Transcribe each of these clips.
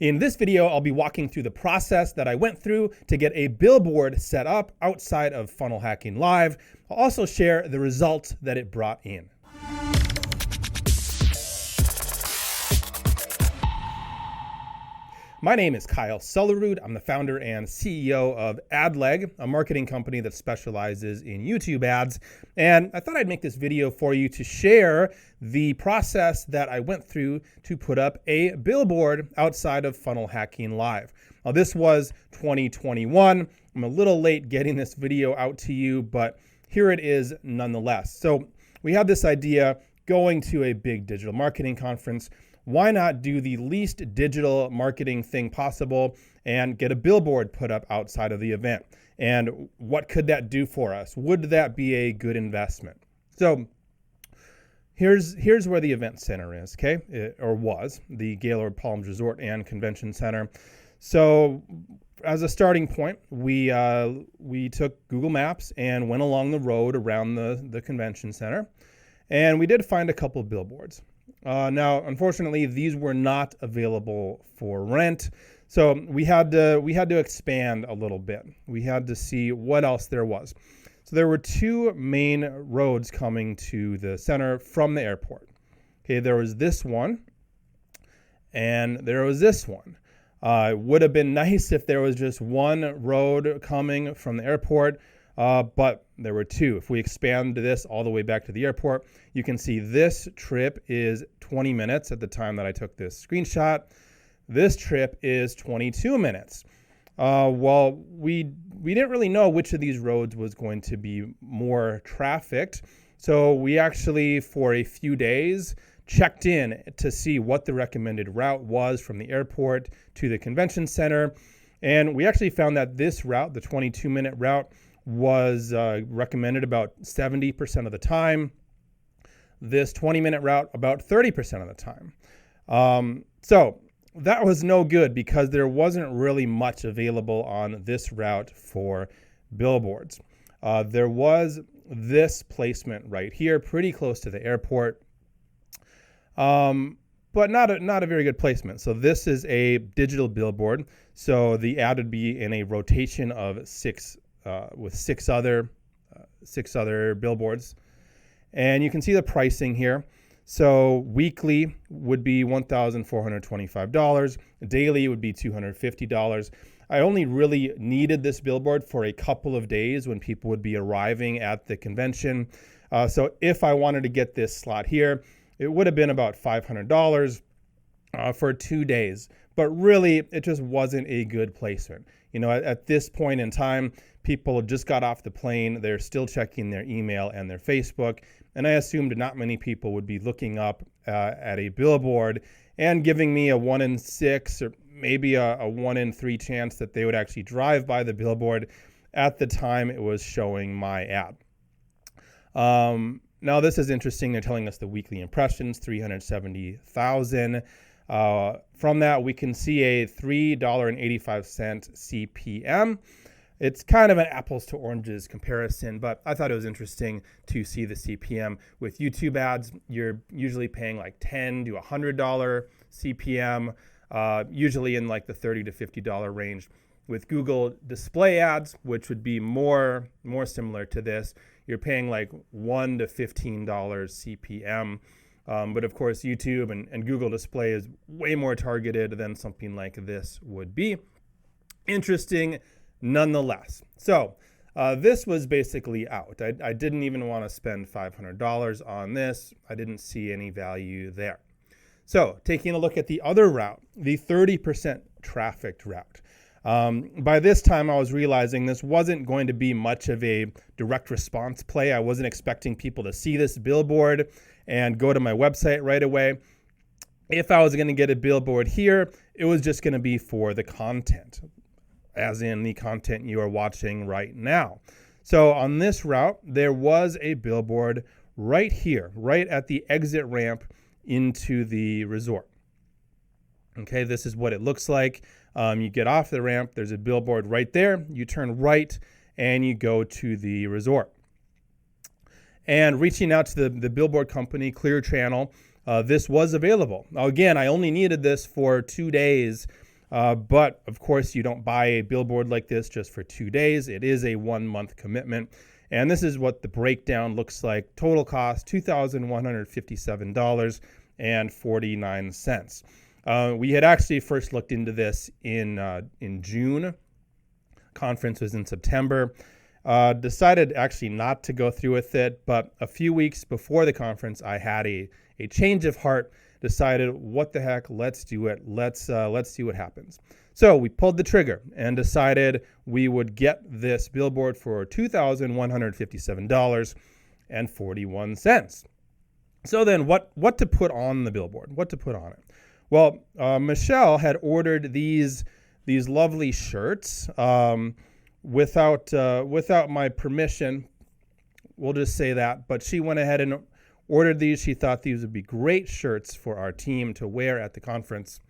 In this video, I'll be walking through the process that I went through to get a billboard set up outside of Funnel Hacking Live. I'll also share the results that it brought in. My name is Kyle Sullerud. I'm the founder and CEO of Adleg, a marketing company that specializes in YouTube ads. And I thought I'd make this video for you to share the process that I went through to put up a billboard outside of Funnel Hacking Live. Now, this was 2021. I'm a little late getting this video out to you, but here it is nonetheless. So we had this idea going to a big digital marketing conference. Why not do the least digital marketing thing possible and get a billboard put up outside of the event? And what could that do for us? Would that be a good investment? So here's where the event center is, okay? Or was the Gaylord Palms Resort and Convention Center. So as a starting point, we took Google Maps and went along the road around the convention center. And we did find a couple of billboards. Now, unfortunately, these were not available for rent, so we had to expand a little bit. We had to see what else there was. So there were two main roads coming to the center from the airport. Okay, there was this one, and there was this one. It would have been nice if there was just one road coming from the airport. But there were two. If we expand this all the way back to the airport, you can see this trip is 20 minutes at the time that I took this screenshot. This trip is 22 minutes. Well, we didn't really know which of these roads was going to be more trafficked. So we actually, for a few days, checked in to see what the recommended route was from the airport to the convention center. And we actually found that this route, the 22-minute route, was recommended about 70% of the time. This 20-minute route about 30% of the time. So that was no good because there wasn't really much available on this route for billboards. There was this placement right here, pretty close to the airport, but not a very good placement. So this is a digital billboard. So the ad would be in a rotation of six other billboards. And you can see the pricing here. So weekly would be $1,425. Daily would be $250. I only really needed this billboard for a couple of days when people would be arriving at the convention. So if I wanted to get this slot here, it would have been about $500 for 2 days. But really, it just wasn't a good placement. You know, at this point in time, people just got off the plane. They're still checking their email and their Facebook. And I assumed not many people would be looking up at a billboard and giving me a 1 in 6 or maybe a 1 in 3 chance that they would actually drive by the billboard at the time it was showing my ad. Now, this is interesting. They're telling us the weekly impressions, 370,000. From that, we can see a $3.85 CPM. It's kind of an apples to oranges comparison, but I thought it was interesting to see the CPM. With YouTube ads, you're usually paying like $10 to $100 CPM, usually in like the $30 to $50 range. With Google display ads, which would be more similar to this, you're paying like $1 to $15 CPM. But of course, YouTube and Google display is way more targeted than something like this would be. Interesting nonetheless. So this was basically out. I didn't even want to spend $500 on this. I didn't see any value there. So taking a look at the other route, the 30% trafficked route. By this time, I was realizing this wasn't going to be much of a direct response play. I wasn't expecting people to see this billboard and go to my website right away. If I was going to get a billboard here, it was just going to be for the content, as in the content you are watching right now. So on this route, there was a billboard right here, right at the exit ramp into the resort. Okay, this is what it looks like. You get off the ramp, there's a billboard right there. You turn right and you go to the resort. And reaching out to the billboard company, Clear Channel, this was available. Now, again, I only needed this for 2 days But of course, you don't buy a billboard like this just for 2 days. It is a 1-month commitment. And this is what the breakdown looks like. Total cost, $2,157.49. We had actually first looked into this in June. Conference was in September. Decided actually not to go through with it, but a few weeks before the conference, I had a change of heart. Decided, what the heck, let's do it. Let's see what happens. So we pulled the trigger and decided we would get this billboard for $2,157.41. So then what to put on the billboard? What to put on it? Well, Michelle had ordered these lovely shirts without my permission. We'll just say that. But she went ahead and ordered these. She thought these would be great shirts for our team to wear at the conference.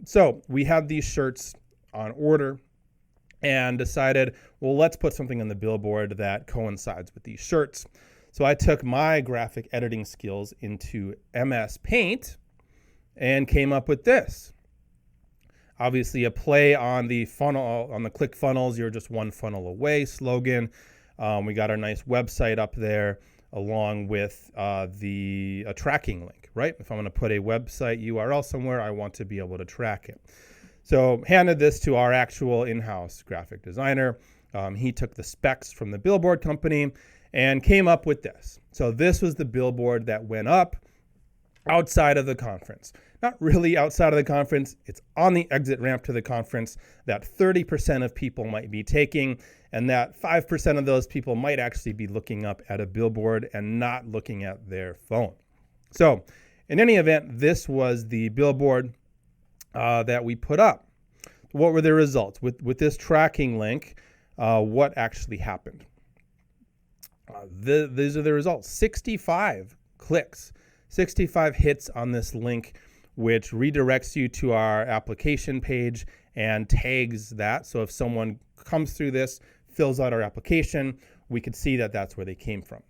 So we had these shirts on order and decided, well, let's put something on the billboard that coincides with these shirts. So I took my graphic editing skills into MS Paint and came up with this. Obviously a play on the funnel, on the click funnels, you're just one funnel away slogan. We got our nice website up there along with a tracking link, right? If I'm going to put a website URL somewhere, I want to be able to track it. So handed this to our actual in-house graphic designer. He took the specs from the billboard company and came up with this. So this was the billboard that went up outside of the conference. Not really outside of the conference. It's on the exit ramp to the conference that 30% of people might be taking, and that 5% of those people might actually be looking up at a billboard and not looking at their phone. So in any event, this was the billboard that we put up. What were the results? With this tracking link, what actually happened? These are the results. 65 clicks, 65 hits on this link, which redirects you to our application page and tags that. So if someone comes through this, fills out our application, we could see that that's where they came from.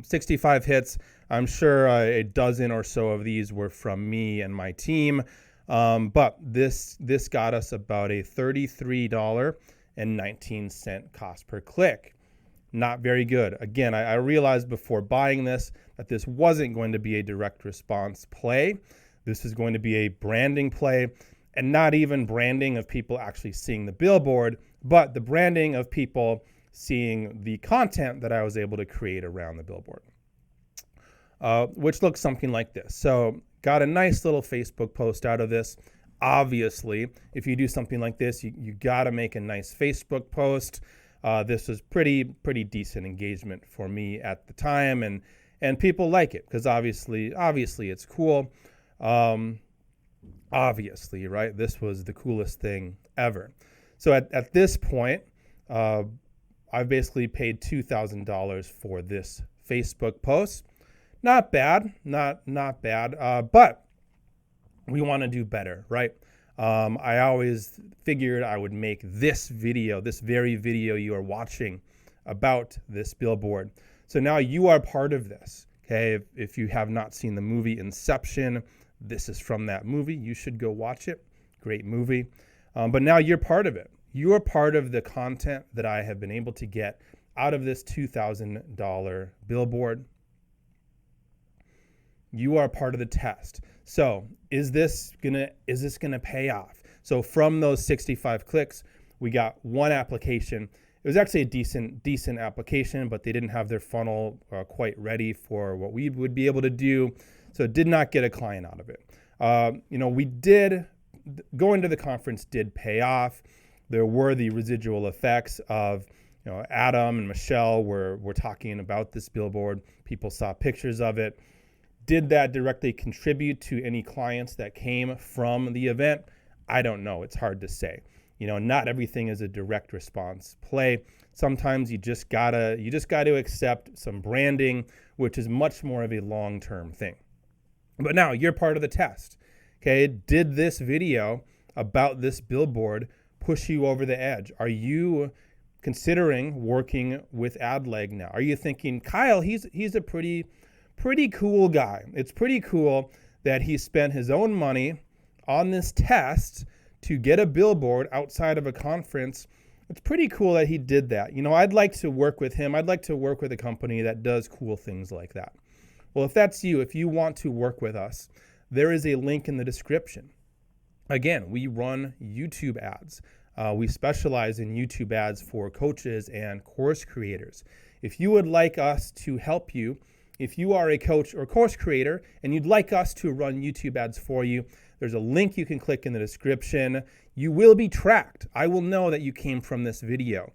65 hits. I'm sure a dozen or so of these were from me and my team. But this got us about a $33.19 cost per click. Not very good. Again, I realized before buying this that this wasn't going to be a direct response play. This is going to be a branding play, and not even branding of people actually seeing the billboard, but the branding of people seeing the content that I was able to create around the billboard, which looks something like this. So got a nice little Facebook post out of this. Obviously, if you do something like this, you got to make a nice Facebook post. This was pretty decent engagement for me at the time, and people like it because obviously it's cool. Obviously, right? This was the coolest thing ever. So at this point, I've basically paid $2,000 for this Facebook post. Not bad, not bad, but we want to do better, right? I always figured I would make this video, this very video you are watching, about this billboard. So now you are part of this, okay? If you have not seen the movie Inception, this is from that movie. You should go watch it. Great movie. But now you're part of it. You are part of the content that I have been able to get out of this $2,000 billboard. You are part of the test. So is this gonna pay off? So from those 65 clicks, we got one application. It was actually a decent application, but they didn't have their funnel quite ready for what we would be able to do. So did not get a client out of it. We did, going to the conference did pay off. There were the residual effects of, Adam and Michelle were talking about this billboard. People saw pictures of it. Did that directly contribute to any clients that came from the event? I don't know. It's hard to say. Not everything is a direct response play. Sometimes you just gotta accept some branding, which is much more of a long-term thing. But now you're part of the test. Okay, did this video about this billboard push you over the edge? Are you considering working with Adleg now? Are you thinking, Kyle, he's a pretty cool guy. It's pretty cool that he spent his own money on this test to get a billboard outside of a conference. It's pretty cool that he did that. You know, I'd like to work with him. I'd like to work with a company that does cool things like that. Well, if that's you, if you want to work with us, there is a link in the description. Again, we run YouTube ads. We specialize in YouTube ads for coaches and course creators. If you would like us to help you, if you are a coach or course creator and you'd like us to run YouTube ads for you, there's a link you can click in the description. You will be tracked. I will know that you came from this video.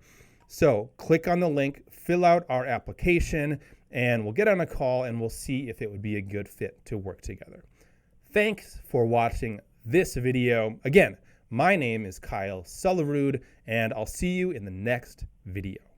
So click on the link, fill out our application, and we'll get on a call and we'll see if it would be a good fit to work together. Thanks for watching this video. Again, my name is Kyle Sullerud, and I'll see you in the next video.